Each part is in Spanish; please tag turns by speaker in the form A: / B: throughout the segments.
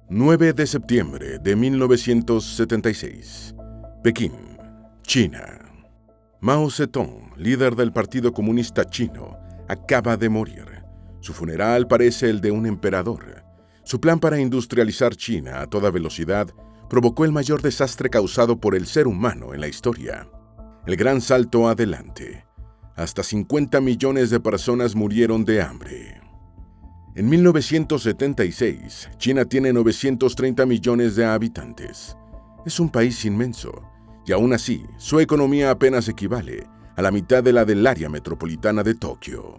A: 9 de septiembre de 1976. Pekín, China. Mao Zedong, líder del Partido Comunista Chino, acaba de morir. Su funeral parece el de un emperador. Su plan para industrializar China a toda velocidad provocó el mayor desastre causado por el ser humano en la historia. El gran salto adelante. Hasta 50 millones de personas murieron de hambre. En 1976, China tiene 930 millones de habitantes. Es un país inmenso, y aún así, su economía apenas equivale a la mitad de la del área metropolitana de Tokio.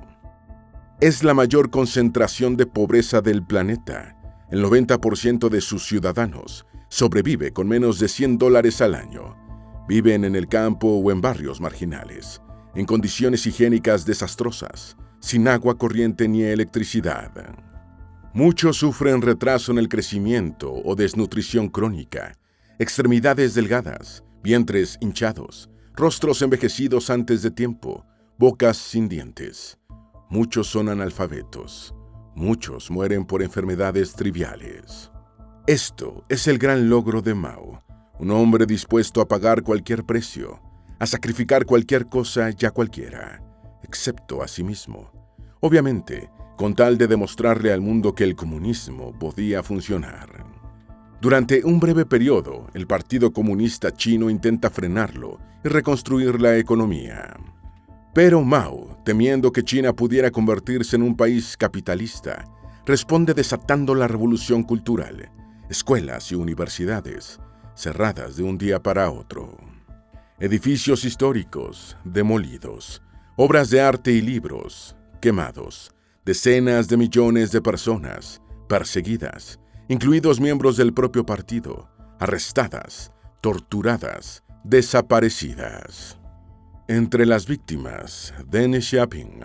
A: Es la mayor concentración de pobreza del planeta. El 90% de sus ciudadanos sobrevive con menos de $100 al año. Viven en el campo o en barrios marginales, en condiciones higiénicas desastrosas, sin agua corriente ni electricidad. Muchos sufren retraso en el crecimiento o desnutrición crónica, extremidades delgadas, vientres hinchados, rostros envejecidos antes de tiempo, bocas sin dientes. Muchos son analfabetos. Muchos mueren por enfermedades triviales. Esto es el gran logro de Mao, un hombre dispuesto a pagar cualquier precio, a sacrificar cualquier cosa y a cualquiera, excepto a sí mismo. Obviamente, con tal de demostrarle al mundo que el comunismo podía funcionar. Durante un breve periodo, el Partido Comunista Chino intenta frenarlo y reconstruir la economía. Pero Mao, temiendo que China pudiera convertirse en un país capitalista, responde desatando la revolución cultural, escuelas y universidades, cerradas de un día para otro. Edificios históricos, demolidos, obras de arte y libros, quemados, decenas de millones de personas, perseguidas, incluidos miembros del propio partido, arrestadas, torturadas, desaparecidas. Entre las víctimas, Deng Xiaoping,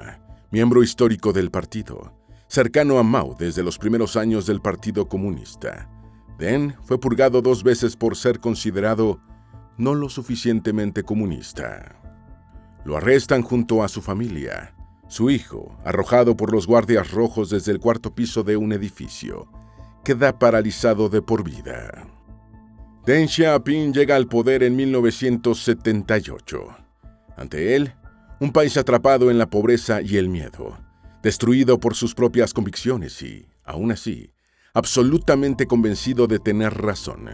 A: miembro histórico del partido, cercano a Mao desde los primeros años del Partido Comunista. Deng fue purgado 2 veces por ser considerado no lo suficientemente comunista. Lo arrestan junto a su familia. Su hijo, arrojado por los guardias rojos desde el 4º piso de un edificio, queda paralizado de por vida. Deng Xiaoping llega al poder en 1978. Ante él, un país atrapado en la pobreza y el miedo, destruido por sus propias convicciones y, aún así, absolutamente convencido de tener razón,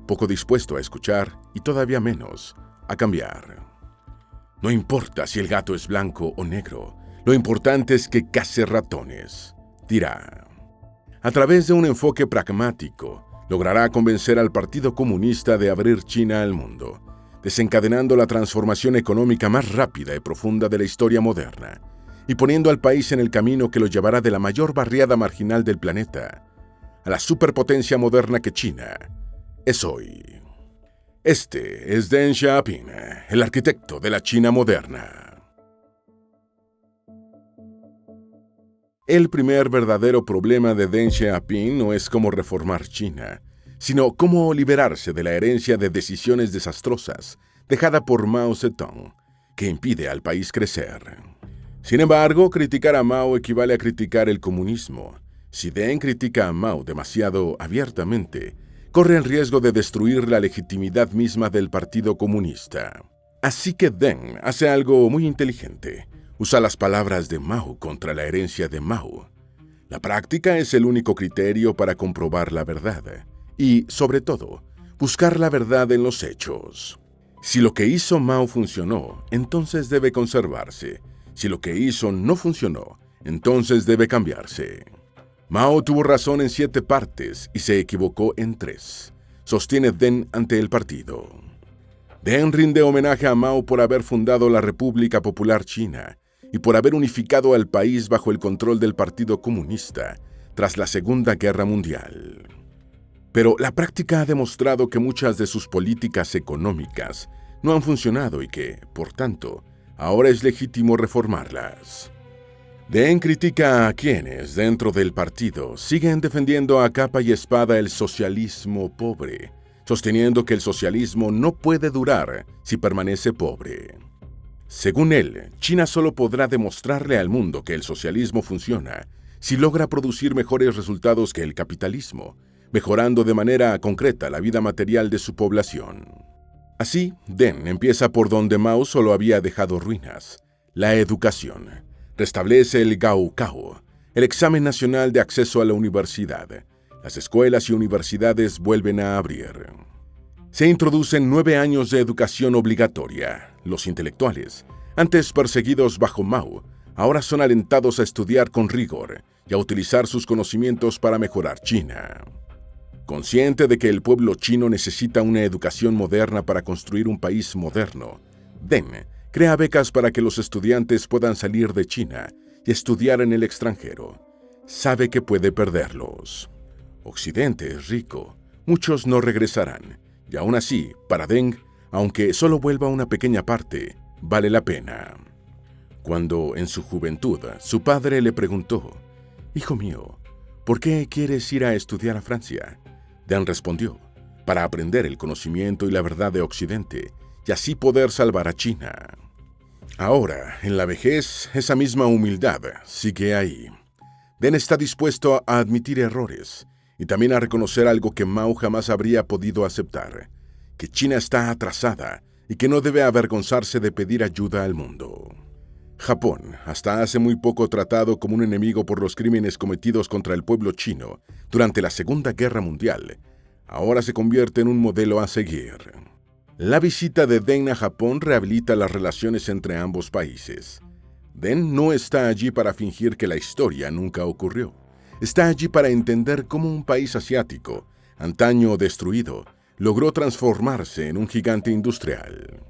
A: poco dispuesto a escuchar y todavía menos a cambiar. No importa si el gato es blanco o negro, lo importante es que case ratones, dirá. A través de un enfoque pragmático, logrará convencer al Partido Comunista de abrir China al mundo, desencadenando la transformación económica más rápida y profunda de la historia moderna, y poniendo al país en el camino que lo llevará de la mayor barriada marginal del planeta a la superpotencia moderna que China es hoy. Este es Deng Xiaoping, el arquitecto de la China moderna. El primer verdadero problema de Deng Xiaoping no es cómo reformar China, sino cómo liberarse de la herencia de decisiones desastrosas dejada por Mao Zedong, que impide al país crecer. Sin embargo, criticar a Mao equivale a criticar el comunismo. Si Deng critica a Mao demasiado abiertamente, corre el riesgo de destruir la legitimidad misma del Partido Comunista. Así que Deng hace algo muy inteligente. Usa las palabras de Mao contra la herencia de Mao. La práctica es el único criterio para comprobar la verdad. Y, sobre todo, buscar la verdad en los hechos. Si lo que hizo Mao funcionó, entonces debe conservarse. Si lo que hizo no funcionó, entonces debe cambiarse. Mao tuvo razón en 7 partes y se equivocó en 3, sostiene Deng ante el partido. Deng rinde homenaje a Mao por haber fundado la República Popular China y por haber unificado al país bajo el control del Partido Comunista tras la Segunda Guerra Mundial. Pero la práctica ha demostrado que muchas de sus políticas económicas no han funcionado y que, por tanto, ahora es legítimo reformarlas. Deng critica a quienes, dentro del partido, siguen defendiendo a capa y espada el socialismo pobre, sosteniendo que el socialismo no puede durar si permanece pobre. Según él, China solo podrá demostrarle al mundo que el socialismo funciona si logra producir mejores resultados que el capitalismo, mejorando de manera concreta la vida material de su población. Así, Deng empieza por donde Mao solo había dejado ruinas: la educación. Restablece el Gaokao, el examen nacional de acceso a la universidad. Las escuelas y universidades vuelven a abrir. Se introducen 9 años de educación obligatoria. Los intelectuales, antes perseguidos bajo Mao, ahora son alentados a estudiar con rigor y a utilizar sus conocimientos para mejorar China. Consciente de que el pueblo chino necesita una educación moderna para construir un país moderno, Deng crea becas para que los estudiantes puedan salir de China y estudiar en el extranjero. Sabe que puede perderlos. Occidente es rico, muchos no regresarán, y aún así, para Deng, aunque solo vuelva una pequeña parte, vale la pena. Cuando, en su juventud, su padre le preguntó: «Hijo mío, ¿por qué quieres ir a estudiar a Francia?», Deng respondió: «Para aprender el conocimiento y la verdad de Occidente, y así poder salvar a China». Ahora, en la vejez, esa misma humildad sigue ahí. Deng está dispuesto a admitir errores y también a reconocer algo que Mao jamás habría podido aceptar: que China está atrasada y que no debe avergonzarse de pedir ayuda al mundo. Japón, hasta hace muy poco tratado como un enemigo por los crímenes cometidos contra el pueblo chino durante la Segunda Guerra Mundial, ahora se convierte en un modelo a seguir. La visita de Deng a Japón rehabilita las relaciones entre ambos países. Deng no está allí para fingir que la historia nunca ocurrió. Está allí para entender cómo un país asiático, antaño destruido, logró transformarse en un gigante industrial.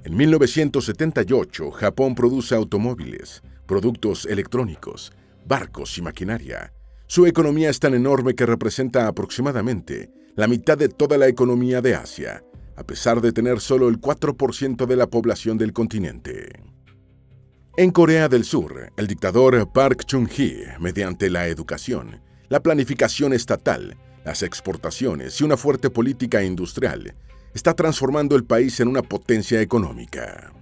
A: En 1978, Japón produce automóviles, productos electrónicos, barcos y maquinaria. Su economía es tan enorme que representa aproximadamente la mitad de toda la economía de Asia, a pesar de tener solo el 4% de la población del continente. En Corea del Sur, el dictador Park Chung-hee, mediante la educación, la planificación estatal, las exportaciones y una fuerte política industrial, está transformando el país en una potencia económica.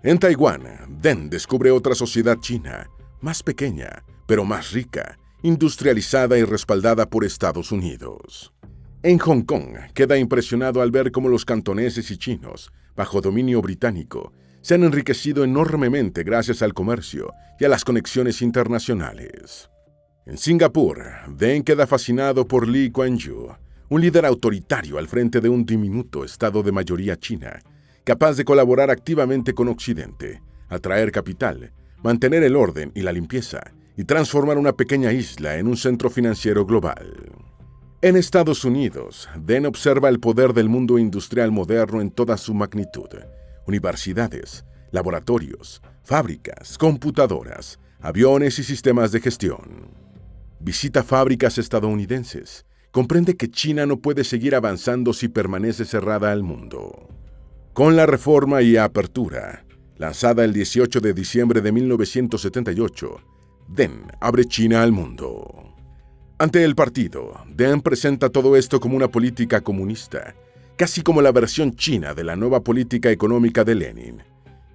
A: En Taiwán, Deng descubre otra sociedad china, más pequeña, pero más rica, industrializada y respaldada por Estados Unidos. En Hong Kong, queda impresionado al ver cómo los cantoneses y chinos, bajo dominio británico, se han enriquecido enormemente gracias al comercio y a las conexiones internacionales. En Singapur, Deng queda fascinado por Lee Kuan Yew, un líder autoritario al frente de un diminuto estado de mayoría china, capaz de colaborar activamente con Occidente, atraer capital, mantener el orden y la limpieza, y transformar una pequeña isla en un centro financiero global. En Estados Unidos, Deng observa el poder del mundo industrial moderno en toda su magnitud: universidades, laboratorios, fábricas, computadoras, aviones y sistemas de gestión. Visita fábricas estadounidenses. Comprende que China no puede seguir avanzando si permanece cerrada al mundo. Con la reforma y apertura, lanzada el 18 de diciembre de 1978, Deng abre China al mundo. Ante el partido, Deng presenta todo esto como una política comunista, casi como la versión china de la nueva política económica de Lenin.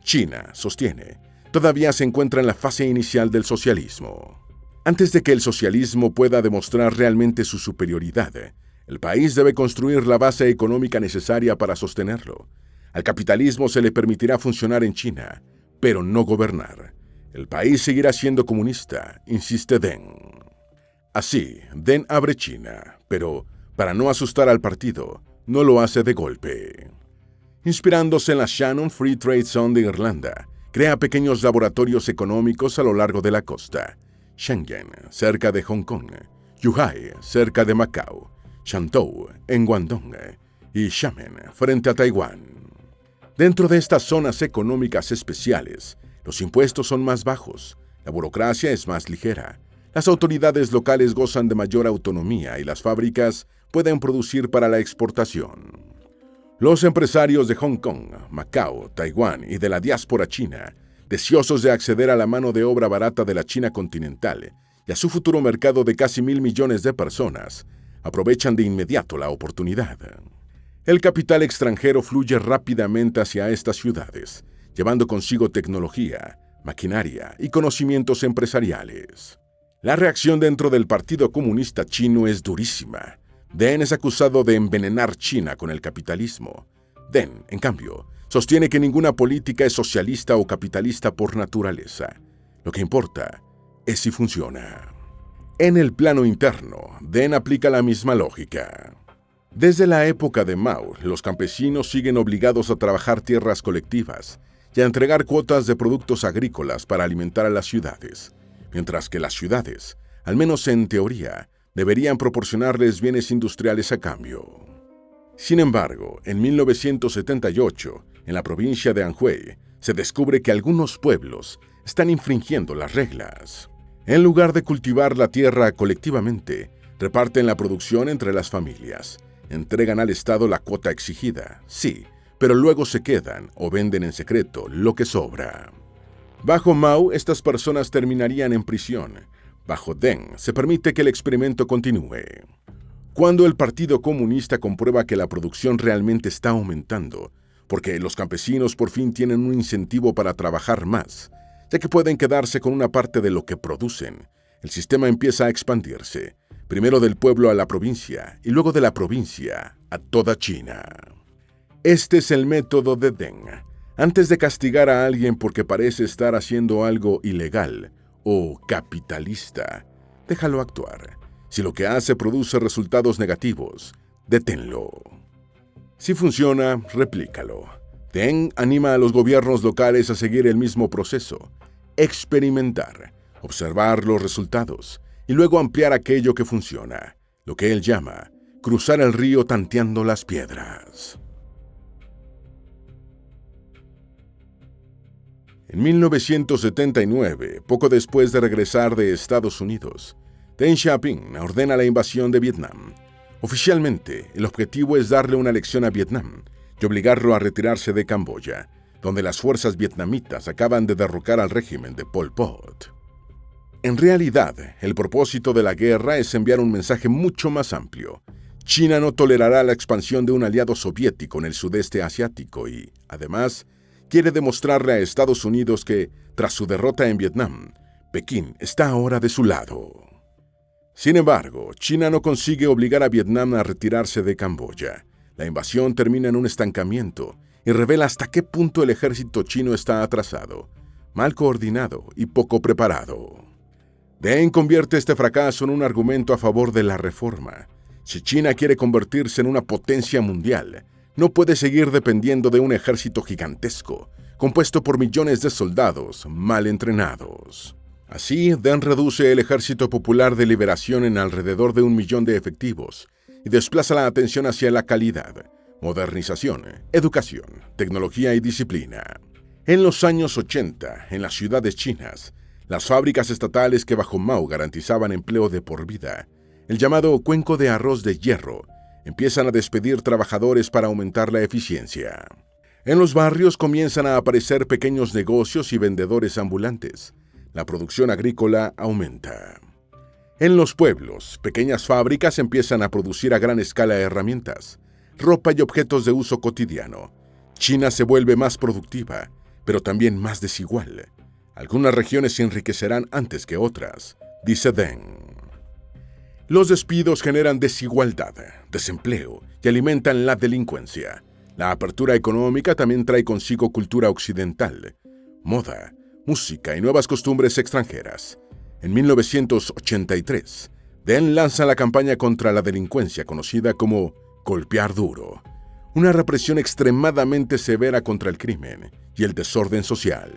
A: China, sostiene, todavía se encuentra en la fase inicial del socialismo. Antes de que el socialismo pueda demostrar realmente su superioridad, el país debe construir la base económica necesaria para sostenerlo. Al capitalismo se le permitirá funcionar en China, pero no gobernar. El país seguirá siendo comunista, insiste Deng. Así, Deng abre China, pero, para no asustar al partido, no lo hace de golpe. Inspirándose en la Shannon Free Trade Zone de Irlanda, crea pequeños laboratorios económicos a lo largo de la costa: Shenzhen, cerca de Hong Kong; Zhuhai, cerca de Macao; Shantou, en Guangdong; y Xiamen, frente a Taiwán. Dentro de estas zonas económicas especiales, los impuestos son más bajos, la burocracia es más ligera, las autoridades locales gozan de mayor autonomía y las fábricas pueden producir para la exportación. Los empresarios de Hong Kong, Macao, Taiwán y de la diáspora china, deseosos de acceder a la mano de obra barata de la China continental y a su futuro mercado de casi 1.000 millones de personas, aprovechan de inmediato la oportunidad. El capital extranjero fluye rápidamente hacia estas ciudades, llevando consigo tecnología, maquinaria y conocimientos empresariales. La reacción dentro del Partido Comunista Chino es durísima. Deng es acusado de envenenar China con el capitalismo. Deng, en cambio, sostiene que ninguna política es socialista o capitalista por naturaleza. Lo que importa es si funciona. En el plano interno, Deng aplica la misma lógica. Desde la época de Mao, los campesinos siguen obligados a trabajar tierras colectivas y a entregar cuotas de productos agrícolas para alimentar a las ciudades, mientras que las ciudades, al menos en teoría, deberían proporcionarles bienes industriales a cambio. Sin embargo, en 1978, en la provincia de Anhui, se descubre que algunos pueblos están infringiendo las reglas. En lugar de cultivar la tierra colectivamente, reparten la producción entre las familias, entregan al Estado la cuota exigida, sí, pero luego se quedan o venden en secreto lo que sobra. Bajo Mao, estas personas terminarían en prisión. Bajo Deng, se permite que el experimento continúe. Cuando el Partido Comunista comprueba que la producción realmente está aumentando, porque los campesinos por fin tienen un incentivo para trabajar más, ya que pueden quedarse con una parte de lo que producen, el sistema empieza a expandirse, primero del pueblo a la provincia y luego de la provincia a toda China. Este es el método de Deng. Antes de castigar a alguien porque parece estar haciendo algo ilegal o capitalista, déjalo actuar. Si lo que hace produce resultados negativos, deténlo. Si funciona, replícalo. Deng anima a los gobiernos locales a seguir el mismo proceso, experimentar, observar los resultados y luego ampliar aquello que funciona, lo que él llama cruzar el río tanteando las piedras. En 1979, poco después de regresar de Estados Unidos, Deng Xiaoping ordena la invasión de Vietnam. Oficialmente, el objetivo es darle una lección a Vietnam y obligarlo a retirarse de Camboya, donde las fuerzas vietnamitas acaban de derrocar al régimen de Pol Pot. En realidad, el propósito de la guerra es enviar un mensaje mucho más amplio. China no tolerará la expansión de un aliado soviético en el sudeste asiático y, además, quiere demostrarle a Estados Unidos que, tras su derrota en Vietnam, Pekín está ahora de su lado. Sin embargo, China no consigue obligar a Vietnam a retirarse de Camboya. La invasión termina en un estancamiento y revela hasta qué punto el ejército chino está atrasado, mal coordinado y poco preparado. Deng convierte este fracaso en un argumento a favor de la reforma. Si China quiere convertirse en una potencia mundial, no puede seguir dependiendo de un ejército gigantesco, compuesto por millones de soldados mal entrenados. Así, Deng reduce el Ejército Popular de Liberación en alrededor de 1 millón de efectivos y desplaza la atención hacia la calidad, modernización, educación, tecnología y disciplina. En los años 80, en las ciudades chinas, las fábricas estatales que bajo Mao garantizaban empleo de por vida, el llamado cuenco de arroz de hierro, empiezan a despedir trabajadores para aumentar la eficiencia. En los barrios comienzan a aparecer pequeños negocios y vendedores ambulantes. La producción agrícola aumenta. En los pueblos, pequeñas fábricas empiezan a producir a gran escala herramientas, ropa y objetos de uso cotidiano. China se vuelve más productiva, pero también más desigual. Algunas regiones se enriquecerán antes que otras, dice Deng. Los despidos generan desigualdad, desempleo y alimentan la delincuencia. La apertura económica también trae consigo cultura occidental, moda, música y nuevas costumbres extranjeras. En 1983, Deng lanza la campaña contra la delincuencia conocida como golpear duro, una represión extremadamente severa contra el crimen y el desorden social.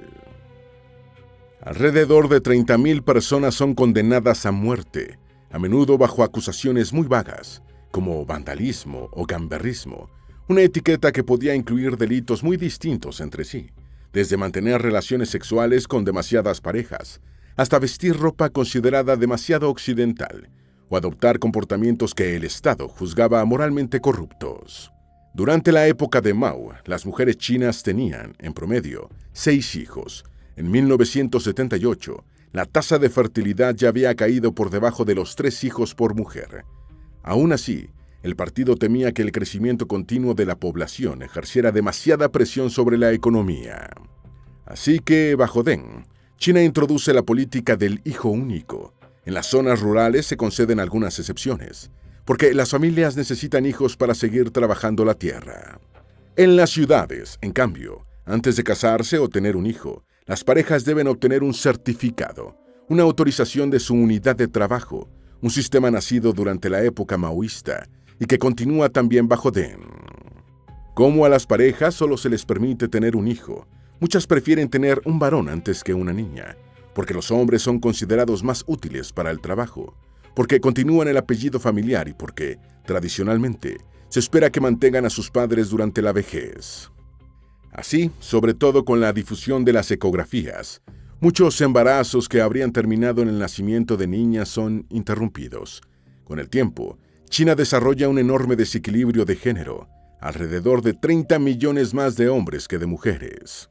A: Alrededor de 30.000 personas son condenadas a muerte, a menudo bajo acusaciones muy vagas, como vandalismo o gamberrismo, una etiqueta que podía incluir delitos muy distintos entre sí, desde mantener relaciones sexuales con demasiadas parejas, hasta vestir ropa considerada demasiado occidental, o adoptar comportamientos que el Estado juzgaba moralmente corruptos. Durante la época de Mao, las mujeres chinas tenían, en promedio, 6 hijos. En 1978, la tasa de fertilidad ya había caído por debajo de los 3 hijos por mujer. Aún así, el partido temía que el crecimiento continuo de la población ejerciera demasiada presión sobre la economía. Así que, bajo Deng, China introduce la política del hijo único. En las zonas rurales se conceden algunas excepciones. porque las familias necesitan hijos para seguir trabajando la tierra. En las ciudades, en cambio, antes de casarse o tener un hijo, las parejas deben obtener un certificado, una autorización de su unidad de trabajo, un sistema nacido durante la época maoísta y que continúa también bajo Deng. Como a las parejas solo se les permite tener un hijo, muchas prefieren tener un varón antes que una niña, porque los hombres son considerados más útiles para el trabajo, porque continúan el apellido familiar y porque, tradicionalmente, se espera que mantengan a sus padres durante la vejez. Así, sobre todo con la difusión de las ecografías, muchos embarazos que habrían terminado en el nacimiento de niñas son interrumpidos. Con el tiempo, China desarrolla un enorme desequilibrio de género, alrededor de 30 millones más de hombres que de mujeres.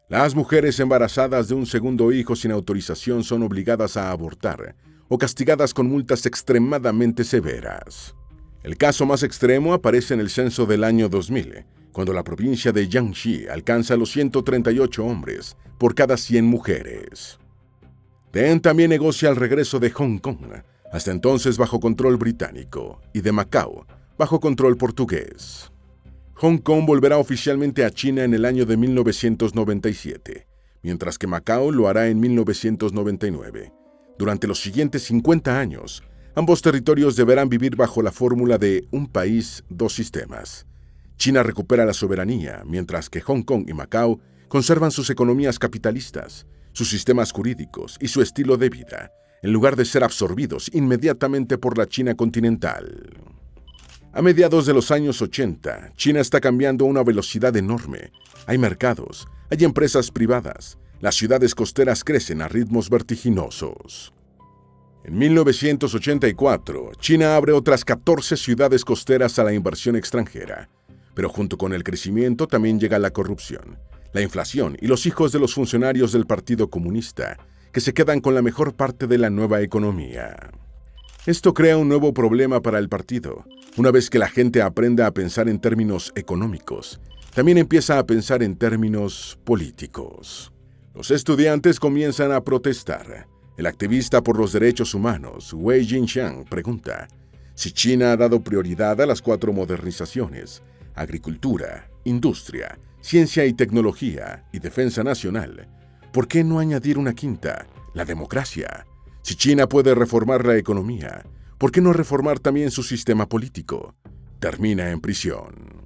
A: Las mujeres embarazadas de un segundo hijo sin autorización son obligadas a abortar o castigadas con multas extremadamente severas. El caso más extremo aparece en el censo del año 2000, cuando la provincia de Jiangxi alcanza los 138 hombres por cada 100 mujeres. Deng también negocia el regreso de Hong Kong, hasta entonces bajo control británico, y de Macao, bajo control portugués. Hong Kong volverá oficialmente a China en el año de 1997, mientras que Macao lo hará en 1999. Durante los siguientes 50 años, ambos territorios deberán vivir bajo la fórmula de un país, dos sistemas. China recupera la soberanía, mientras que Hong Kong y Macao conservan sus economías capitalistas, sus sistemas jurídicos y su estilo de vida, en lugar de ser absorbidos inmediatamente por la China continental. A mediados de los años 80, China está cambiando a una velocidad enorme. Hay mercados, hay empresas privadas, las ciudades costeras crecen a ritmos vertiginosos. En 1984, China abre otras 14 ciudades costeras a la inversión extranjera. Pero junto con el crecimiento también llega la corrupción, la inflación y los hijos de los funcionarios del Partido Comunista, que se quedan con la mejor parte de la nueva economía. Esto crea un nuevo problema para el partido. Una vez que la gente aprenda a pensar en términos económicos, también empieza a pensar en términos políticos. Los estudiantes comienzan a protestar. El activista por los derechos humanos, Wei Jinxiang, pregunta si China ha dado prioridad a las 4 modernizaciones: agricultura, industria, ciencia y tecnología y defensa nacional. ¿Por qué no añadir una quinta, la democracia? Si China puede reformar la economía, ¿por qué no reformar también su sistema político? Termina en prisión.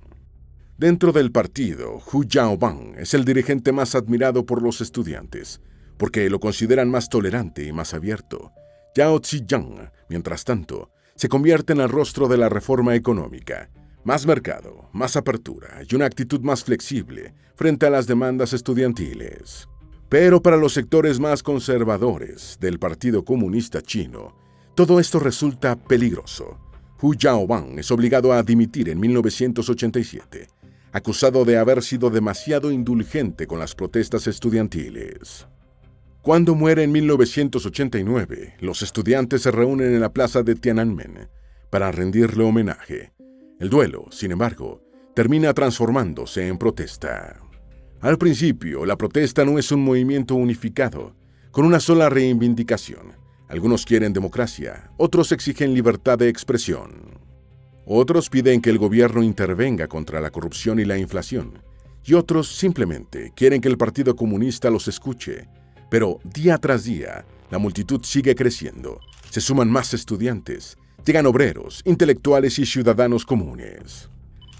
A: Dentro del partido, Hu Yaobang es el dirigente más admirado por los estudiantes, porque lo consideran más tolerante y más abierto. Yao Ziyang, mientras tanto, se convierte en el rostro de la reforma económica. Más mercado, más apertura y una actitud más flexible frente a las demandas estudiantiles. Pero para los sectores más conservadores del Partido Comunista Chino, todo esto resulta peligroso. Hu Yaobang es obligado a dimitir en 1987, acusado de haber sido demasiado indulgente con las protestas estudiantiles. Cuando muere en 1989, los estudiantes se reúnen en la plaza de Tiananmen para rendirle homenaje. El duelo, sin embargo, termina transformándose en protesta. Al principio, la protesta no es un movimiento unificado, con una sola reivindicación. Algunos quieren democracia, otros exigen libertad de expresión. Otros piden que el gobierno intervenga contra la corrupción y la inflación, y otros simplemente quieren que el Partido Comunista los escuche. Pero día tras día, la multitud sigue creciendo. Se suman más estudiantes, llegan obreros, intelectuales y ciudadanos comunes.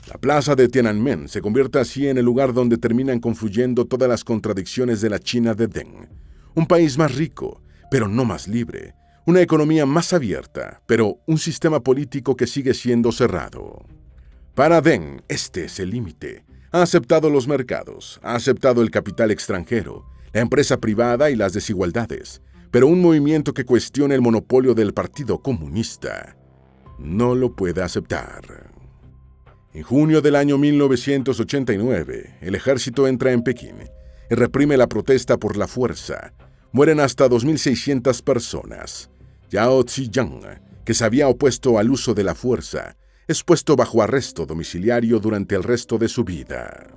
A: La plaza de Tiananmen se convierte así en el lugar donde terminan confluyendo todas las contradicciones de la China de Deng. Un país más rico, pero no más libre. Una economía más abierta, pero un sistema político que sigue siendo cerrado. Para Deng, este es el límite. Ha aceptado los mercados, ha aceptado el capital extranjero, la empresa privada y las desigualdades, pero un movimiento que cuestione el monopolio del Partido Comunista no lo puede aceptar. En junio del año 1989, el ejército entra en Pekín y reprime la protesta por la fuerza. Mueren hasta 2.600 personas. Yao Ziyang, que se había opuesto al uso de la fuerza, es puesto bajo arresto domiciliario durante el resto de su vida.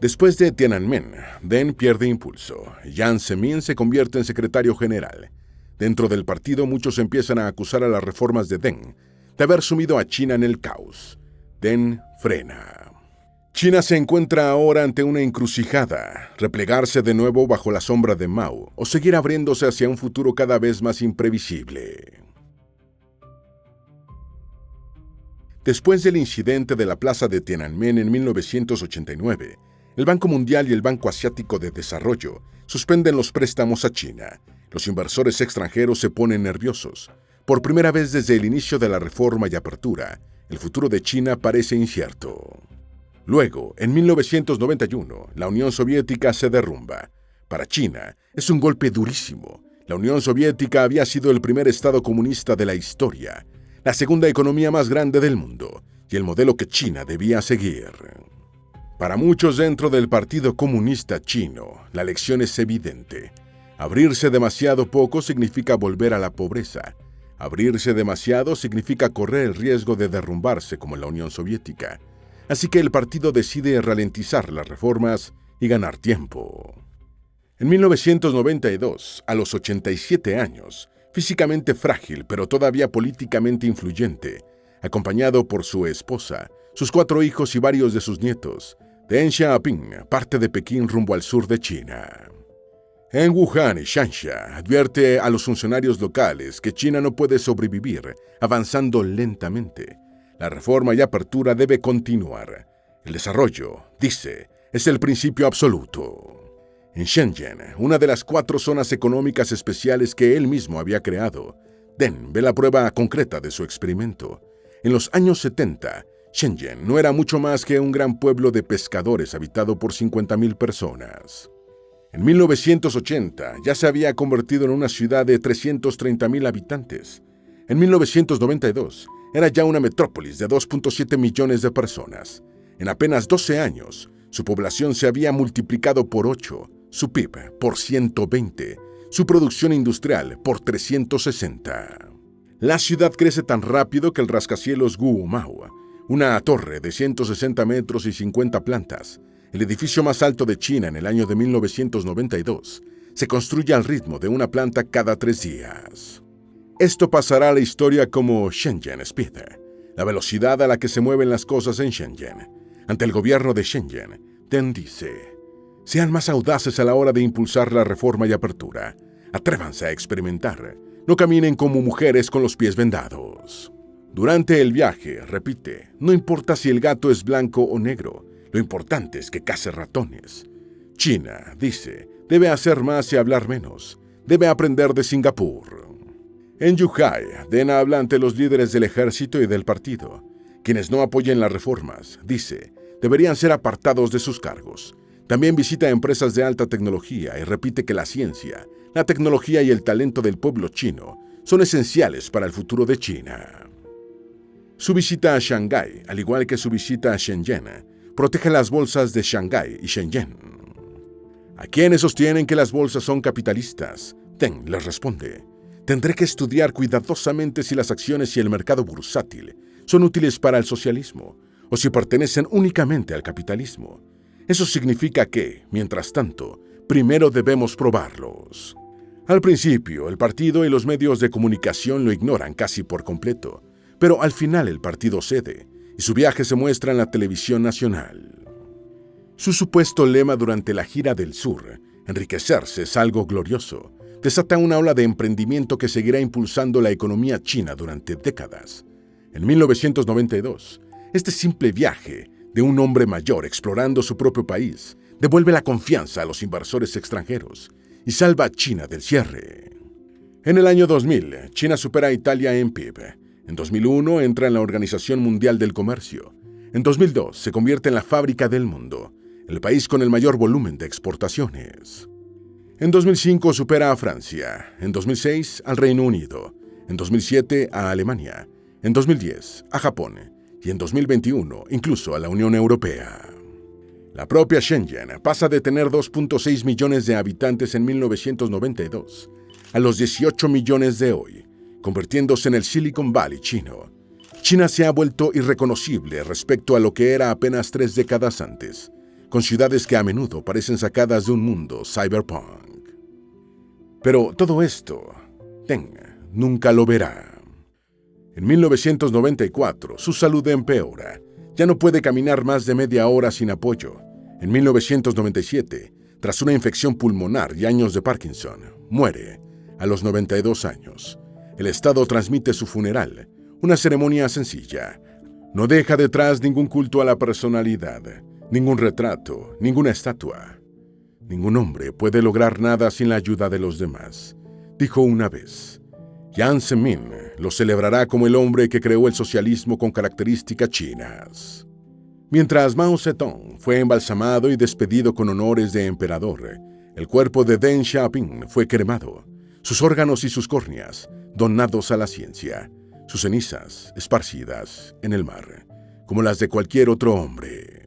A: Después de Tiananmen, Deng pierde impulso. Jiang Zemin se convierte en secretario general. Dentro del partido, muchos empiezan a acusar a las reformas de Deng de haber sumido a China en el caos. Deng frena. China se encuentra ahora ante una encrucijada: replegarse de nuevo bajo la sombra de Mao o seguir abriéndose hacia un futuro cada vez más imprevisible. Después del incidente de la plaza de Tiananmen en 1989, el Banco Mundial y el Banco Asiático de Desarrollo suspenden los préstamos a China. Los inversores extranjeros se ponen nerviosos. Por primera vez desde el inicio de la reforma y apertura, el futuro de China parece incierto. Luego, en 1991, la Unión Soviética se derrumba. Para China, es un golpe durísimo. La Unión Soviética había sido el primer estado comunista de la historia, la segunda economía más grande del mundo, y el modelo que China debía seguir. Para muchos dentro del Partido Comunista Chino, la lección es evidente. Abrirse demasiado poco significa volver a la pobreza. Abrirse demasiado significa correr el riesgo de derrumbarse como en la Unión Soviética. Así que el partido decide ralentizar las reformas y ganar tiempo. En 1992, a los 87 años, físicamente frágil pero todavía políticamente influyente, acompañado por su esposa, sus 4 hijos y varios de sus nietos, Deng Xiaoping parte de Pekín rumbo al sur de China. En Wuhan y Shaanxia advierte a los funcionarios locales que China no puede sobrevivir avanzando lentamente. La reforma y apertura debe continuar. El desarrollo, dice, es el principio absoluto. En Shenzhen, una de las 4 zonas económicas especiales que él mismo había creado, Deng ve la prueba concreta de su experimento. En los años 70, Shenzhen no era mucho más que un gran pueblo de pescadores habitado por 50,000 personas. En 1980 ya se había convertido en una ciudad de 330,000 habitantes. En 1992 era ya una metrópolis de 2.7 millones de personas. En apenas 12 años, su población se había multiplicado por 8, su PIB por 120, su producción industrial por 360. La ciudad crece tan rápido que el rascacielos Guomao, una torre de 160 metros y 50 plantas, el edificio más alto de China en el año de 1992, se construye al ritmo de una planta cada 3 días. Esto pasará a la historia como Shenzhen Speed, la velocidad a la que se mueven las cosas en Shenzhen. Ante el gobierno de Shenzhen, Deng dice: sean más audaces a la hora de impulsar la reforma y apertura. Atrévanse a experimentar. No caminen como mujeres con los pies vendados. Durante el viaje, repite, no importa si el gato es blanco o negro, lo importante es que case ratones. China, dice, debe hacer más y hablar menos. Debe aprender de Singapur. En Zhuhai, Deng habla ante los líderes del ejército y del partido. Quienes no apoyen las reformas, dice, deberían ser apartados de sus cargos. También visita empresas de alta tecnología y repite que la ciencia, la tecnología y el talento del pueblo chino son esenciales para el futuro de China. Su visita a Shanghái, al igual que su visita a Shenzhen, protege las bolsas de Shanghái y Shenzhen. ¿A quienes sostienen que las bolsas son capitalistas? Deng les responde: tendré que estudiar cuidadosamente si las acciones y el mercado bursátil son útiles para el socialismo o si pertenecen únicamente al capitalismo. Eso significa que, mientras tanto, primero debemos probarlos. Al principio, el partido y los medios de comunicación lo ignoran casi por completo, pero al final el partido cede y su viaje se muestra en la televisión nacional. Su supuesto lema durante la gira del sur, enriquecerse es algo glorioso, desata una ola de emprendimiento que seguirá impulsando la economía china durante décadas. En 1992, este simple viaje de un hombre mayor explorando su propio país devuelve la confianza a los inversores extranjeros y salva a China del cierre. En el año 2000, China supera a Italia en PIB. En 2001 entra en la Organización Mundial del Comercio. En 2002 se convierte en la fábrica del mundo, el país con el mayor volumen de exportaciones. En 2005 supera a Francia, en 2006 al Reino Unido, en 2007 a Alemania, en 2010 a Japón y en 2021 incluso a la Unión Europea. La propia Shenzhen pasa de tener 2.6 millones de habitantes en 1992 a los 18 millones de hoy, convirtiéndose en el Silicon Valley chino. China se ha vuelto irreconocible respecto a lo que era apenas 3 décadas antes, con ciudades que a menudo parecen sacadas de un mundo cyberpunk. Pero todo esto, Deng nunca lo verá. En 1994, su salud empeora. Ya no puede caminar más de media hora sin apoyo. En 1997, tras una infección pulmonar y años de Parkinson, muere a los 92 años. El Estado transmite su funeral, una ceremonia sencilla. No deja detrás ningún culto a la personalidad, ningún retrato, ninguna estatua. Ningún hombre puede lograr nada sin la ayuda de los demás, dijo una vez. Jiang Zemin lo celebrará como el hombre que creó el socialismo con características chinas. Mientras Mao Zedong fue embalsamado y despedido con honores de emperador, el cuerpo de Deng Xiaoping fue cremado, sus órganos y sus córneas donados a la ciencia, sus cenizas esparcidas en el mar, como las de cualquier otro hombre.